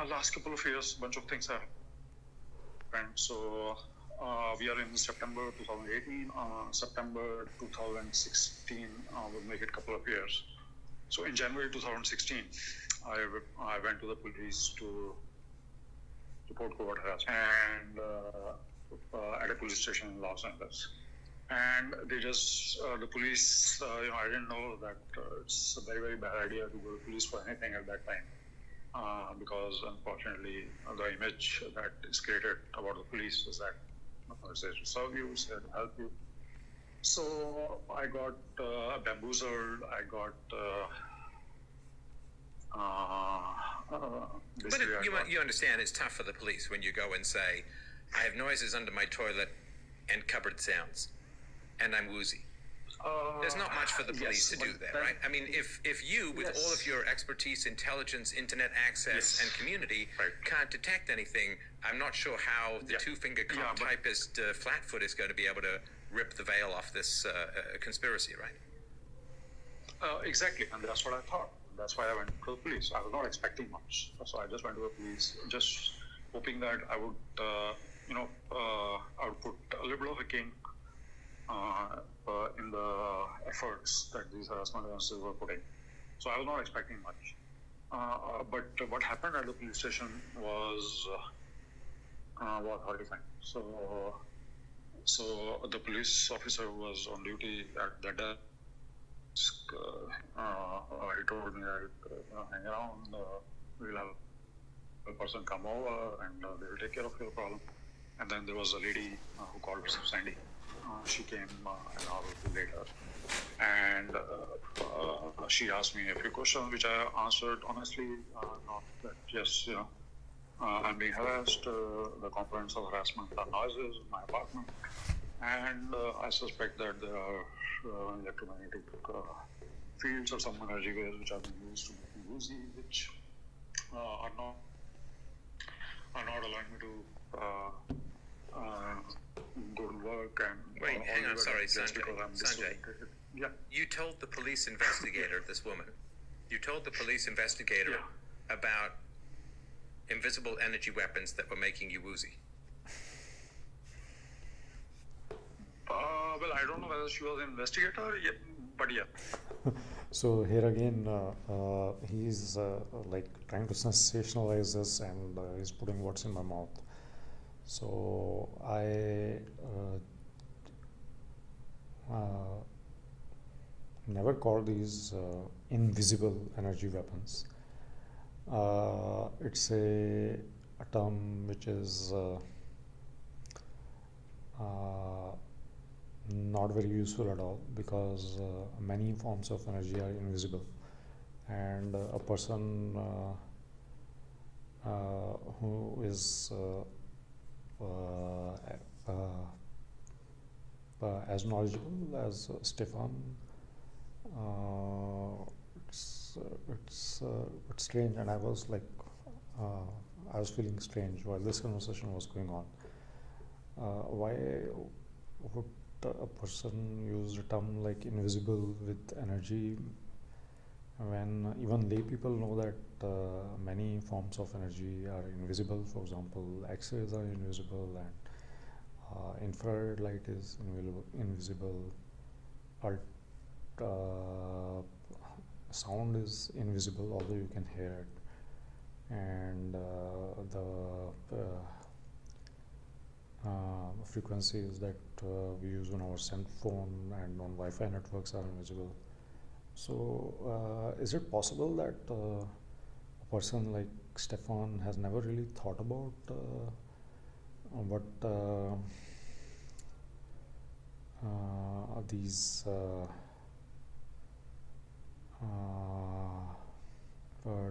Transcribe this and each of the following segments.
last couple of years, bunch of things have happened. So we are in September 2018. September 2016 will make it a couple of years. So in January 2016, I went to the police to report covert harassment and at a police station in Los Angeles. And they just, the police, I didn't know that it's a very, very bad idea to go to police for anything at that time. Because unfortunately, the image that is created about the police is that it's there to serve you, it's there to help you. So I got bamboozled, I got... but you understand it's tough for the police when you go and say, I have noises under my toilet and cupboard sounds, and I'm woozy. There's not much for the police to do there, right? I mean, if you, with all of your expertise, intelligence, internet access, and community, can't detect anything, I'm not sure how the two-finger comp typist Flatfoot is going to be able to rip the veil off this conspiracy, right? Exactly, and that's what I thought. That's why I went to the police. I was not expecting much, so I just went to the police, just hoping that I would, I would put a little bit of a kink in the efforts that these harassment agencies were putting. So I was not expecting much. But what happened at the police station was horrifying. So the police officer was on duty at the desk. He told me that hang around, we'll have a person come over and they will take care of your problem. And then there was a lady who called herself Sandy. She came an hour or two later, and she asked me a few questions, which I answered honestly. Not that yes, I'm being harassed. The components of harassment are noises in my apartment, and I suspect that there are electromagnetic fields or some energy waves which are being used to make me woozy, which are not allowing me to go to work and... Wait, hang on, sorry, Sanjay. Yeah. You told the police investigator, this woman, about invisible energy weapons that were making you woozy. Well, I don't know whether she was an investigator, but yeah. So here again, he's like trying to sensationalize this, and he's putting words in my mouth. So I never call these invisible energy weapons. It's a term which is not very useful at all, because many forms of energy are invisible, and a person who is as knowledgeable as Stefan, it's strange, and I was feeling strange while this conversation was going on. Why would a person use a term like invisible with energy when even lay people know that many forms of energy are invisible? For example, X-rays are invisible, and infrared light is invisible. Sound is invisible, although you can hear it, and the frequencies that we use on our cell phone and on Wi-Fi networks are invisible. So is it possible that a person like Stefan has never really thought about what these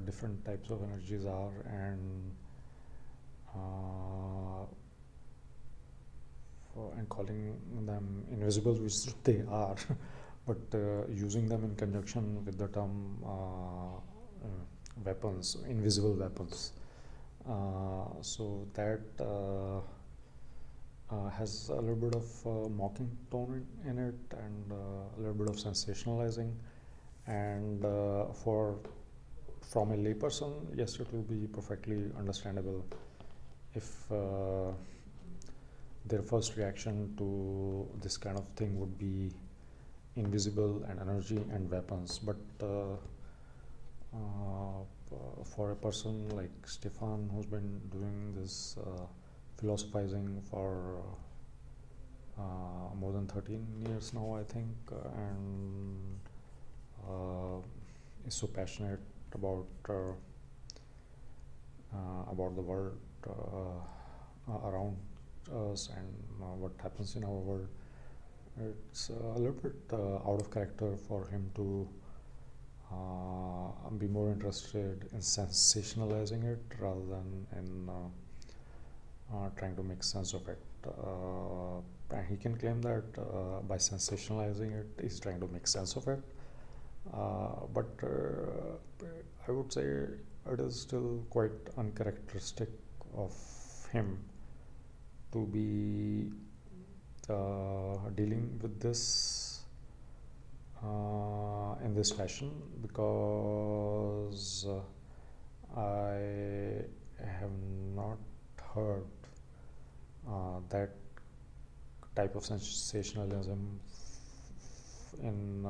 different types of energies are, and calling them invisible, which they are, but using them in conjunction with the term weapons, invisible weapons. So that has a little bit of mocking tone in it, and a little bit of sensationalizing, and for from a layperson, yes, it will be perfectly understandable if their first reaction to this kind of thing would be invisible and energy and weapons. But for a person like Stefan, who's been doing this philosophizing for more than 13 years now, I think, and is so passionate about the world around us and what happens in our world. It's a little bit out of character for him to be more interested in sensationalizing it rather than in trying to make sense of it. And he can claim that by sensationalizing it, he's trying to make sense of it. But I would say it is still quite uncharacteristic of him to be dealing with this in this fashion, because I have not heard that type of sensationalism in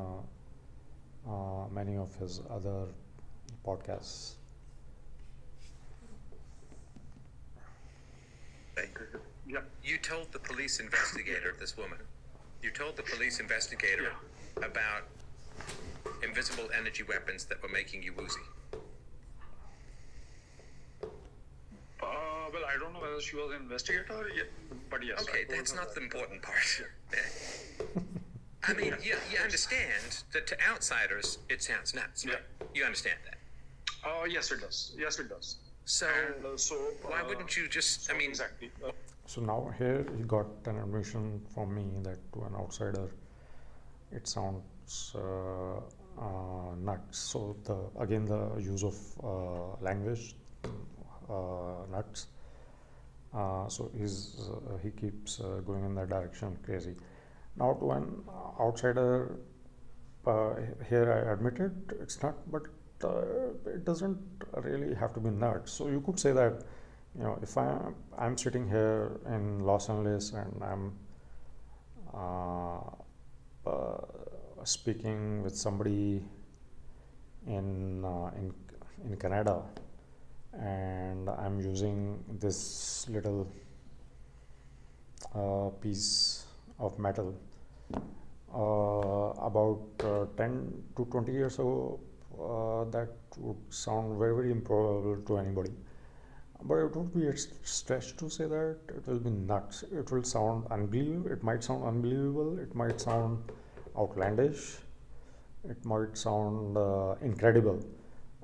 many of his other podcasts. Yeah. You told the police investigator, this woman, you told the police investigator about invisible energy weapons that were making you woozy. Well, I don't know whether she was an investigator, but yes. Okay, that's not the important part. I mean, you understand that to outsiders, it sounds nuts, right? You understand that? Yes, it does. Yes, it does. So, why wouldn't you just, I mean... Exactly. So now here he got an admission from me that to an outsider it sounds nuts. So again the use of language, nuts. So he keeps going in that direction, crazy. Now to an outsider, here I admit it, it's not, but it doesn't really have to be nuts. So you could say that, you know, if I'm sitting here in Los Angeles and I'm speaking with somebody in Canada, and I'm using this little piece of metal. About 10 to 20 years ago, that would sound very, very improbable to anybody. But it would be a stretch to say that it will be nuts. It will sound unbelievable. It might sound unbelievable. It might sound outlandish. It might sound incredible.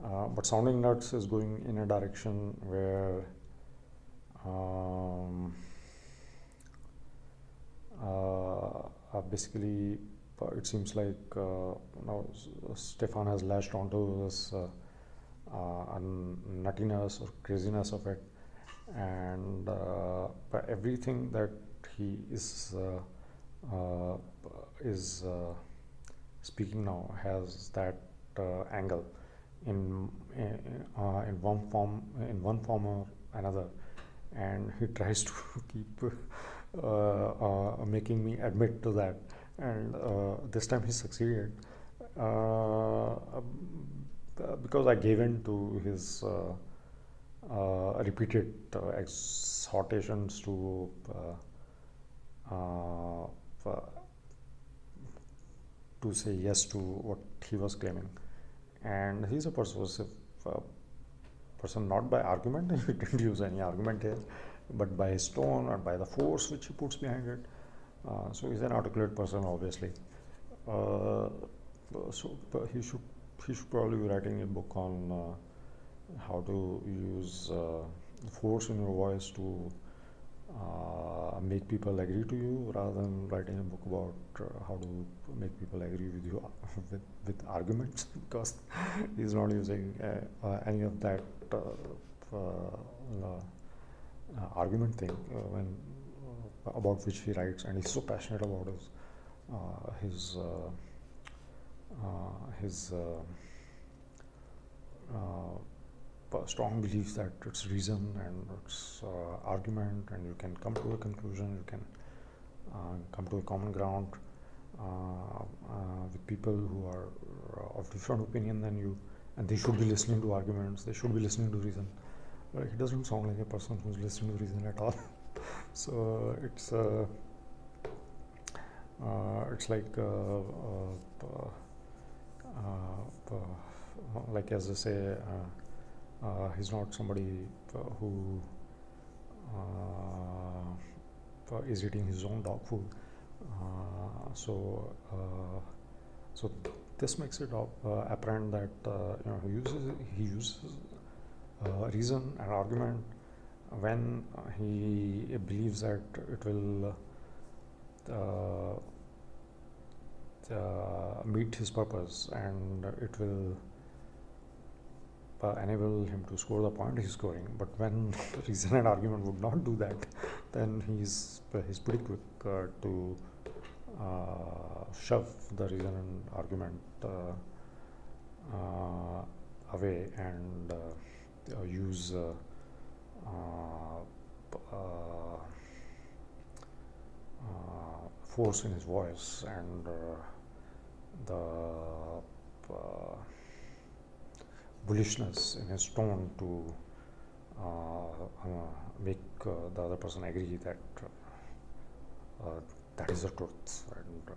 But sounding nuts is going in a direction where basically it seems like now Stefan has latched onto this nuttiness or craziness of it, and everything that he is speaking now has that angle in one form or another, and he tries to keep making me admit to that, and this time he succeeded because I gave in to his repeated exhortations to say yes to what he was claiming. And he's a persuasive person, not by argument. He didn't use any argument here, but by his tone or by the force which he puts behind it. So he's an articulate person, obviously. So he should probably be writing a book on how to use the force in your voice to make people agree to you, rather than writing a book about how to make people agree with you with arguments, because he's not using any of that argument thing when about which he writes, and he's so passionate about his strong belief that it's reason and it's argument, and you can come to a conclusion, you can come to a common ground with people who are of different opinion than you, and they should be listening to arguments, they should be listening to reason. He doesn't sound like a person who's listening to reason at all. So it's like as I say, he's not somebody who is eating his own dog food. So this makes it apparent that he uses reason and argument when he believes that it will meet his purpose, and it will enable him to score the point he's scoring. But when reason and argument would not do that, then he's pretty quick to shove the reason and argument away and use force in his voice and the bullishness in his tone to make the other person agree that that is the truth, and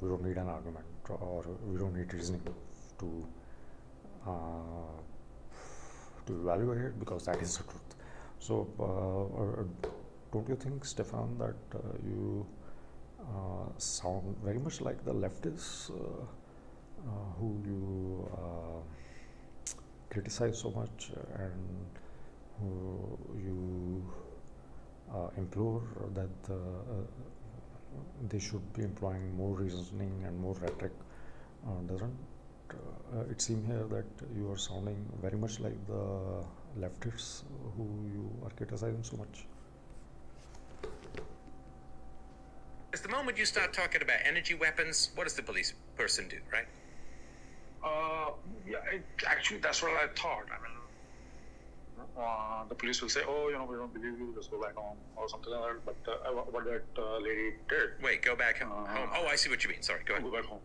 we don't need an argument, or we don't need reasoning to evaluate it, because that is the truth. So don't you think, Stefan, that you sound very much like the leftists who you criticize so much, and who you implore that they should be employing more reasoning and more rhetoric? Doesn't it seem here that you are sounding very much like the leftists who you are criticizing so much? It's the moment you start talking about energy weapons, what does the police person do, right? Actually, that's what I thought. I mean, the police will say, "Oh, we don't believe you. Just go back home," or something like that. But what that lady did. Wait, go back home. Oh, I see what you mean. Sorry, go ahead. Go back home.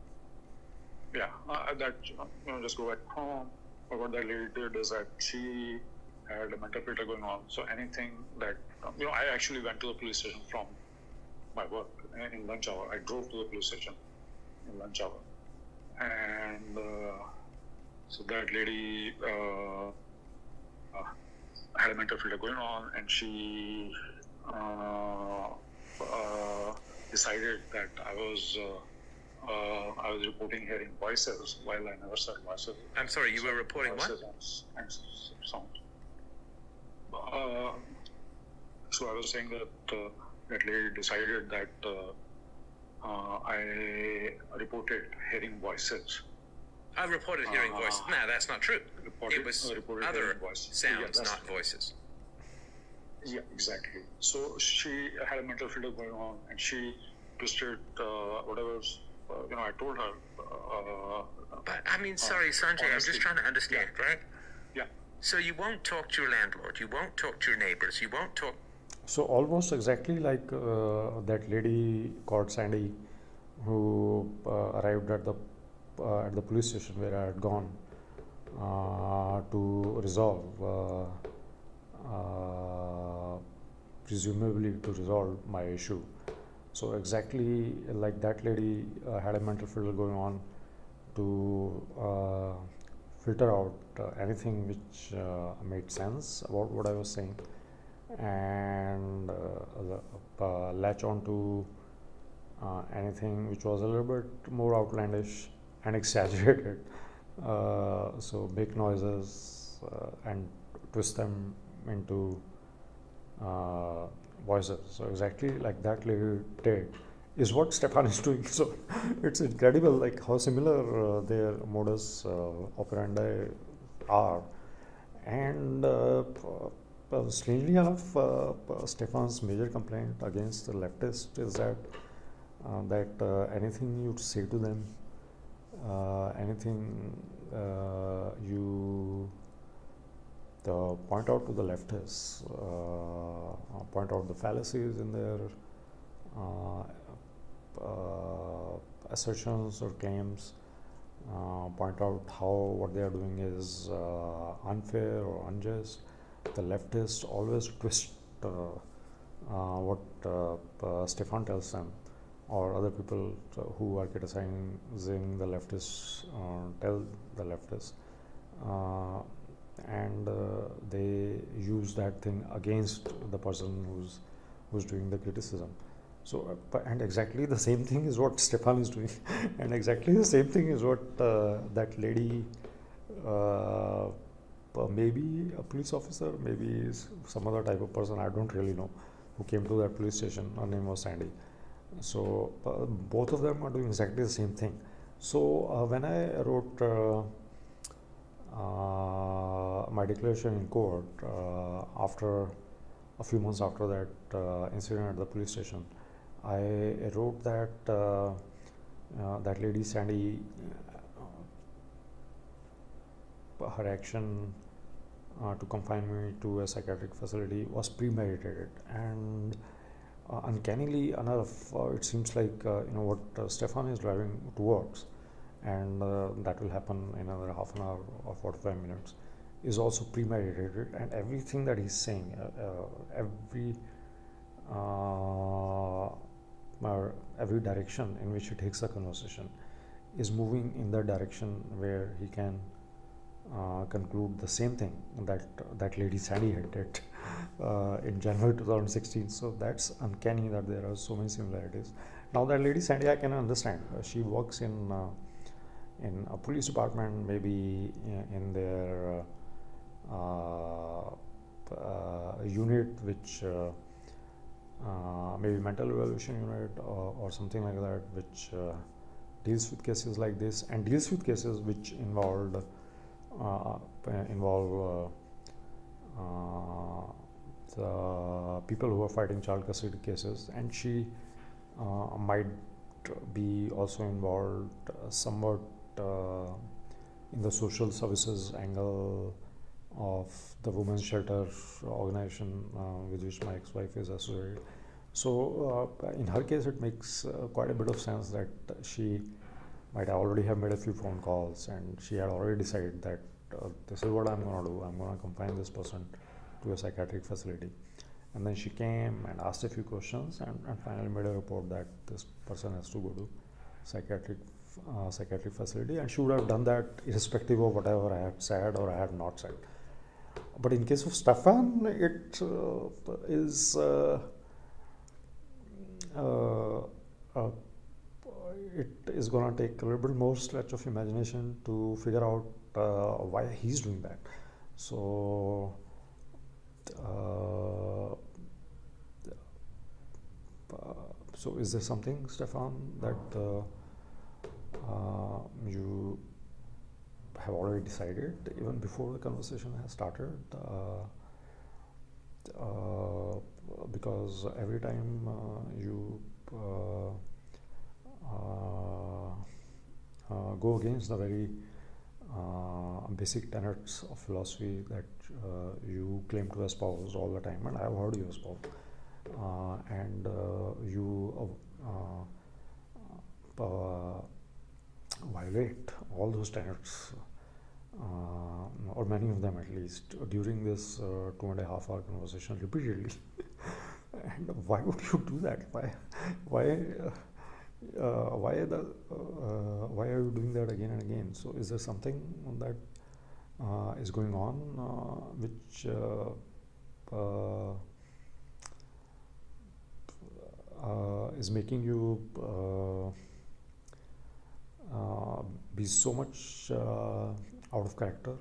Yeah, just go back home. But what that lady did is that she had a mental filter going on. So anything that I actually went to the police station from my work in lunch hour. I drove to the police station in lunch hour, and so that lady had a mental filter going on, and she decided that I was reporting hearing voices while I never said voices. I'm sorry, you were reporting what? And sound. So I was saying that that lady decided that I reported hearing voices. I reported hearing voices. No, that's not true. It was other sounds, not voices. Yeah, exactly. So she had a mental filter going on, and she twisted whatever. I told her. But I mean, sorry, Sanjay, honestly, I'm just trying to understand, right? Yeah. So you won't talk to your landlord, you won't talk to your neighbors, you won't talk. So almost exactly like that lady called Sandy, who arrived at the police station where I had gone to resolve, presumably to resolve my issue. So exactly like that lady had a mental filter going on to filter out anything which made sense about what I was saying, and latch on to anything which was a little bit more outlandish and exaggerated. So make noises and twist them into voices. So exactly like that lady did is what Stefan is doing. So it's incredible, like how similar their modus operandi are. And strangely enough, Stefan's major complaint against the leftist is that anything you say to them, anything you point out to the leftists, point out the fallacies in their uh, assertions or claims, point out how what they are doing is unfair or unjust. The leftists always twist what Stefan tells them, or other people who are criticizing the leftists tell the leftists, and they use that thing against the person who's doing the criticism. So, and exactly the same thing is what Stefan is doing, and exactly the same thing is what that lady, maybe a police officer, maybe some other type of person, I don't really know, who came to that police station. Her name was Sandy. So both of them are doing exactly the same thing. So when I wrote my declaration in court after a few months after that incident at the police station, I wrote that that lady Sandy, her action to confine me to a psychiatric facility was premeditated, and uncannily enough, it seems like what Stefan is driving towards, and that will happen in another half an hour or 45 minutes, is also premeditated, and everything that he's saying, every direction in which he takes the conversation is moving in the direction where he can conclude the same thing that lady Sandy had did in January 2016. So that's uncanny that there are so many similarities. Now that lady Sandy, I can understand. She works in a police department, maybe in their unit, which maybe mental evaluation unit or something like that, which deals with cases like this, and deals with cases which involve the people who are fighting child custody cases, and she might be also involved somewhat in the social services angle of the women's shelter organization with which my ex-wife is associated. So in her case, it makes quite a bit of sense that she might already have made a few phone calls, and she had already decided that this is what I'm going to do. I'm going to confine this person to a psychiatric facility. And then she came and asked a few questions, and finally made a report that this person has to go to psychiatric facility, and she would have done that irrespective of whatever I had said or I had not said. But in case of Stefan, it is it is going to take a little bit more stretch of imagination to figure out why he's doing that. So so is there something, Stefan, that you have already decided even before the conversation has started? Because every time you go against the very basic tenets of philosophy that you claim to espouse all the time, and I have heard you espouse, and you violate all those tenets, or many of them at least, during this 2.5 hour conversation repeatedly. And why would you do that? Why are you doing that again and again? So is there something that is going on which is making you be so much out of character?